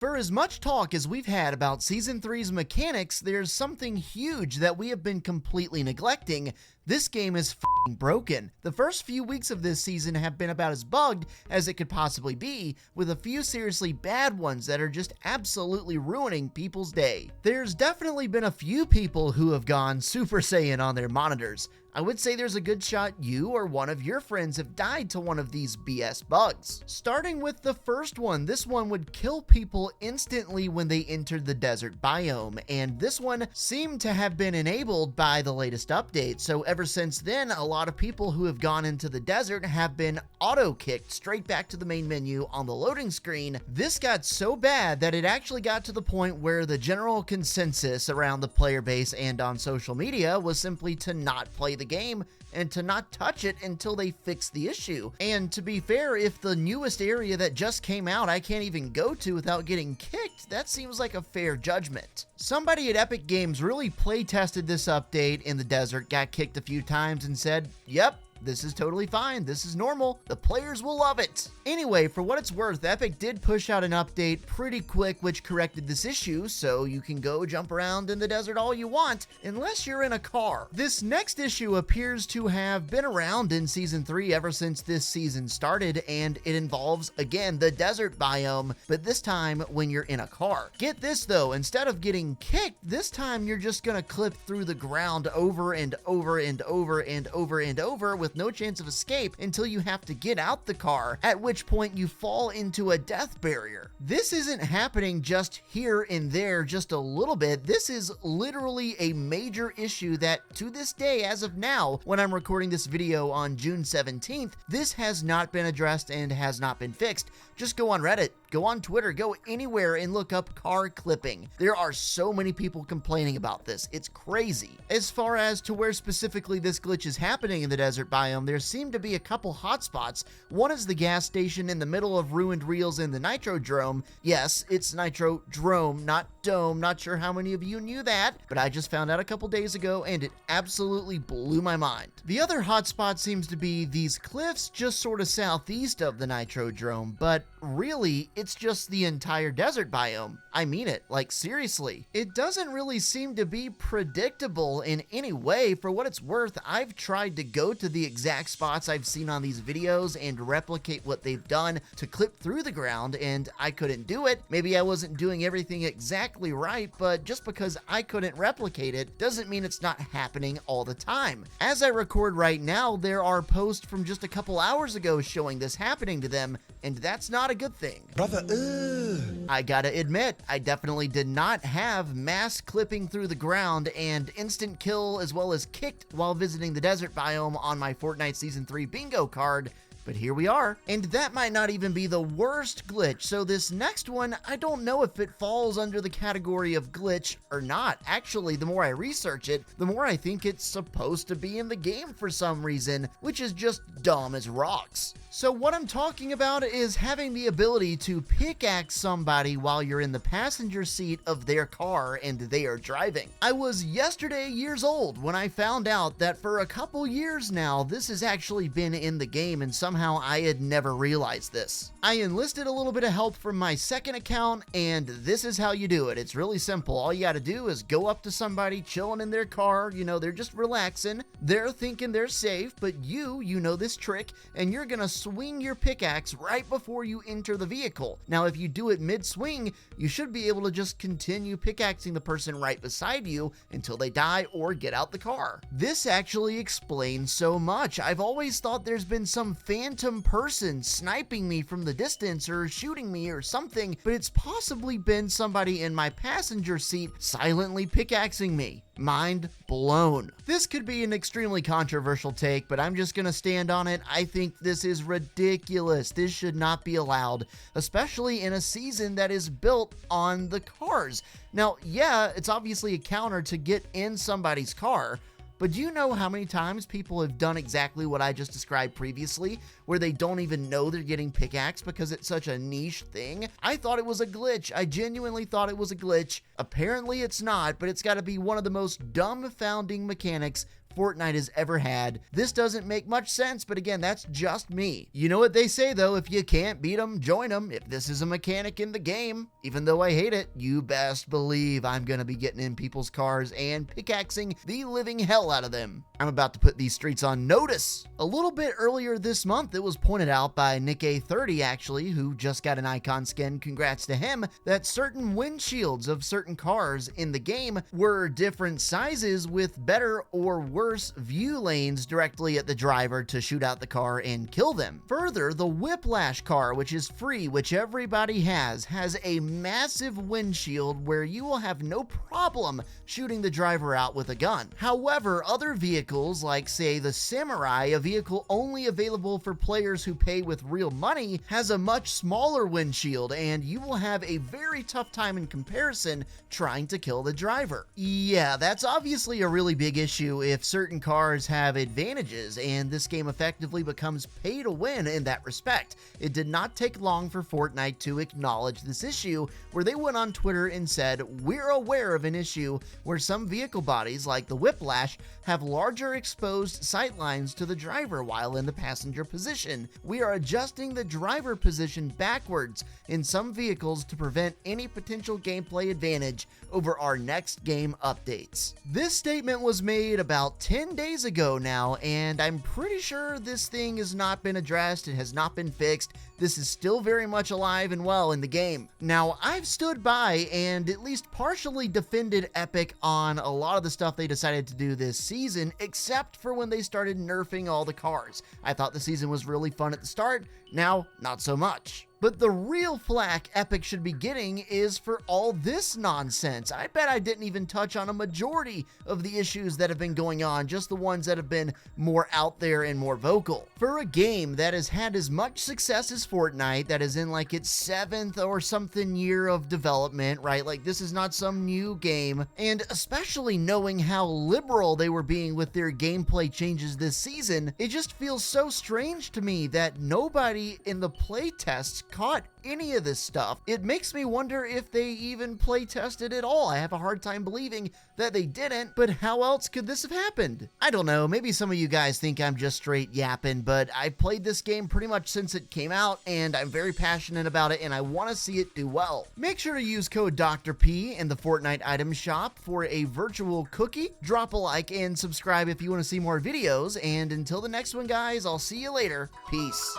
For as much talk as we've had about Season 3's mechanics, there's something huge that we have been completely neglecting. This game is f***ing broken. The first few weeks of this season have been about as bugged as it could possibly be, with a few seriously bad ones that are just absolutely ruining people's day. There's definitely been a few people who have gone Super Saiyan on their monitors. I would say there's a good shot you or one of your friends have died to one of these BS bugs. Starting with the first one, this one would kill people instantly when they entered the desert biome, and this one seemed to have been enabled by the latest update, so ever since then, a lot of people who have gone into the desert have been auto-kicked straight back to the main menu on the loading screen. This got so bad that it actually got to the point where the general consensus around the player base and on social media was simply to not play the game and to not touch it until they fix the issue. And to be fair, if the newest area that just came out I can't even go to without getting kicked, that seems like a fair judgment. Somebody at Epic Games really play tested this update in the desert, got kicked a few times and said, yep, this is totally fine, this is normal, the players will love it. Anyway, for what it's worth, Epic did push out an update pretty quick which corrected this issue, so you can go jump around in the desert all you want, unless you're in a car. This next issue appears to have been around in Season 3 ever since this season started, and it involves, again, the desert biome, but this time when you're in a car. Get this though, instead of getting kicked, this time you're just gonna clip through the ground over and over and over and over and over with no chance of escape until you have to get out the car, at which point you fall into a death barrier. This isn't happening just here and there just a little bit. This is literally a major issue that to this day, as of now, when I'm recording this video on June 17th, this has not been addressed and has not been fixed. Just go on Reddit, go on Twitter, go anywhere and look up car clipping. There are so many people complaining about this. It's crazy. As far as to where specifically this glitch is happening in the desert biome, there seem to be a couple hotspots. One is the gas station in the middle of ruined reels in the Nitrodrome. Yes, it's Nitrodrome, not dome. Not sure how many of you knew that, but I just found out a couple days ago and it absolutely blew my mind. The other hotspot seems to be these cliffs just sort of southeast of the Nitrodrome, but really, it's just the entire desert biome. I mean it, like seriously. It doesn't really seem to be predictable in any way. For what it's worth, I've tried to go to the exact spots I've seen on these videos and replicate what they've done to clip through the ground, and I couldn't do it. Maybe I wasn't doing everything exactly right, but just because I couldn't replicate it doesn't mean it's not happening all the time. As I record right now, there are posts from just a couple hours ago showing this happening to them, and that's not a good thing. Brother, I gotta admit, I definitely did not have mass clipping through the ground and instant kill as well as kicked while visiting the desert biome on my Fortnite Season 3 bingo card, but here we are. And that might not even be the worst glitch, so this next one, I don't know if it falls under the category of glitch or not. Actually, the more I research it, the more I think it's supposed to be in the game for some reason, which is just dumb as rocks. So what I'm talking about is having the ability to pickaxe somebody while you're in the passenger seat of their car and they are driving. I was yesterday years old when I found out that for a couple years now, this has actually been in the game, and somehow I had never realized this. I enlisted a little bit of help from my second account, and this is how you do it. It's really simple. All you gotta do is go up to somebody chilling in their car, you know, they're just relaxing, they're thinking they're safe, but you know this trick, and you're gonna swing your pickaxe right before you enter the vehicle. Now, if you do it mid-swing, you should be able to just continue pickaxing the person right beside you until they die or get out the car. This actually explains so much. I've always thought there's been some phantom person sniping me from the distance or shooting me or something, but it's possibly been somebody in my passenger seat silently pickaxing me. Mind blown. This could be an extremely controversial take, but I'm just gonna stand on it. I think this is ridiculous. This should not be allowed, especially in a season that is built on the cars. Now, yeah, it's obviously a counter to get in somebody's car, but do you know how many times people have done exactly what I just described previously, where they don't even know they're getting pickaxed because it's such a niche thing? I thought it was a glitch. I genuinely thought it was a glitch. Apparently it's not, but it's got to be one of the most dumbfounding mechanics Fortnite has ever had. This doesn't make much sense, but again, that's just me. You know what they say though, if you can't beat them, join them. If this is a mechanic in the game, even though I hate it, you best believe I'm gonna be getting in people's cars and pickaxing the living hell out of them. I'm about to put these streets on notice. A little bit earlier this month, it was pointed out by Nick A30 actually, who just got an icon skin, congrats to him, that certain windshields of certain cars in the game were different sizes with better or worse view lanes directly at the driver to shoot out the car and kill them. Further, the Whiplash car, which is free, which everybody has a massive windshield where you will have no problem shooting the driver out with a gun. However, other vehicles like say the Samurai, a vehicle only available for players who pay with real money, has a much smaller windshield and you will have a very tough time in comparison trying to kill the driver. Yeah, that's obviously a really big issue if certain cars have advantages, and this game effectively becomes pay to win in that respect. It did not take long for Fortnite to acknowledge this issue, where they went on Twitter and said, "We're aware of an issue where some vehicle bodies, like the Whiplash, have larger exposed sight lines to the driver while in the passenger position. We are adjusting the driver position backwards in some vehicles to prevent any potential gameplay advantage over our next game updates." This statement was made about 10 days ago now, and I'm pretty sure this thing has not been addressed, it has not been fixed. This is still very much alive and well in the game. Now, I've stood by and at least partially defended Epic on a lot of the stuff they decided to do this season, except for when they started nerfing all the cars. I thought the season was really fun at the start, now not so much. But the real flack Epic should be getting is for all this nonsense. I bet I didn't even touch on a majority of the issues that have been going on, just the ones that have been more out there and more vocal. For a game that has had as much success as Fortnite, that is in like its 7th or something year of development, right? Like this is not some new game, and especially knowing how liberal they were being with their gameplay changes this season, it just feels so strange to me that nobody in the playtests caught any of this stuff. It makes me wonder if they even play tested at all. I have a hard time believing that they didn't, but how else could this have happened? I don't know, maybe some of you guys think I'm just straight yapping, but I played this game pretty much since it came out, and I'm very passionate about it, and I want to see it do well. Make sure to use code Dr. P in the Fortnite item shop for a virtual cookie. Drop a like and subscribe if you want to see more videos, and until the next one, guys, I'll see you later. Peace.